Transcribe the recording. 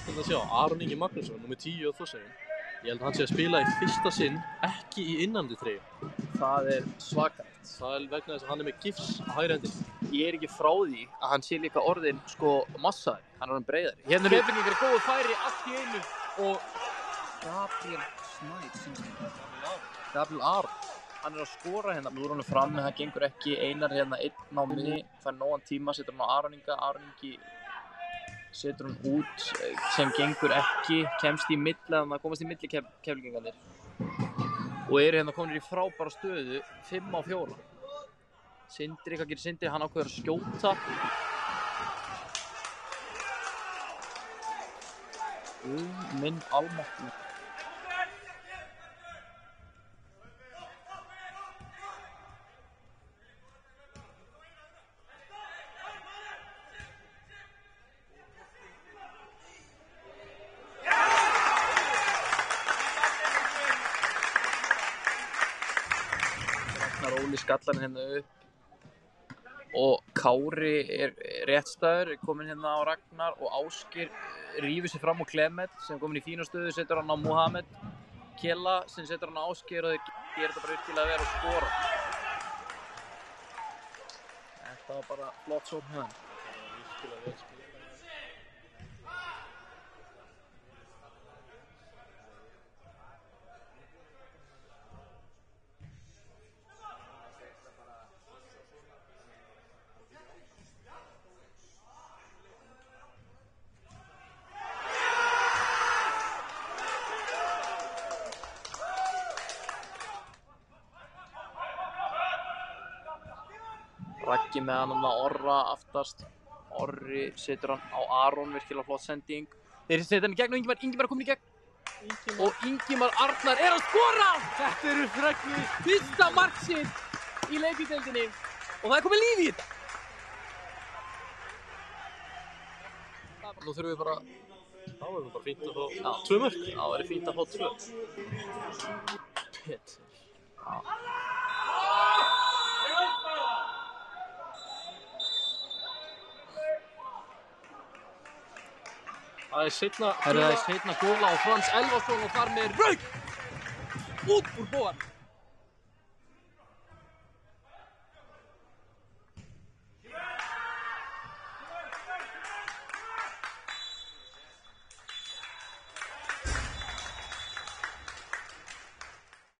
skemmtilegt að sjá. Aron Ingi Magnússon, númer 10 á Þórshöfn. Ég held að hann sé að spila í fyrsta sinn ekki í innandi treyju. Það svakalegt. Það vegna þess að hann með gifs á hægri hendinni. Ég ekki frá því að hann sé líka orðinn sko massaður. Hann orðinn breiðari. Hérna eru Keflvíkingar góðu færi allt í einu og Gabriel Aron. Hann að skora hérna. Nú hann fram en það gengur ekki. Einar hérna einn á miðjunni, fær nógan tíma, setur hann á Aron Inga. Aron Ingi setur hann út sem gengur ekki, kemst í milli, þannig að komast í milli Keflvíkingarnir. Og eru hérna komin í frábæra stöðu, 5-4. Sindri, hvað gerir Sindri? Hann ákveður að skjóta. Minn almáttur. Óli skallar hérna upp og Kári réttstæður, kominn hérna á Ragnar og Ásgeir rífur sig fram á Klemet sem kominn í fína stöðu, setur hann á Mohamed Kela sem setur hann á Ásgeir og þeir gera þetta bara virkilega vel að skora. Þetta var bara flott sókn hjá þeim. Virkilega vel spilað. Raggi með hann að Orra aftast. Orri setur hann á Aron, virkilega flott sending. Þeir setja hann í gegn og Ingimar kominn í gegn. Og Ingimar Arnar að skora! Þetta eru Raggi fyrsta mark sitt í Lengjudeildinni. Og það komið líf í þetta. Nú þurfum við bara... Þá er það bara fínt að fá 2 mörk. Já, það er fínt að fá 2. Petur. Það er seinna gula á Frans Elvarsson og þar með rauk út úr bóðan.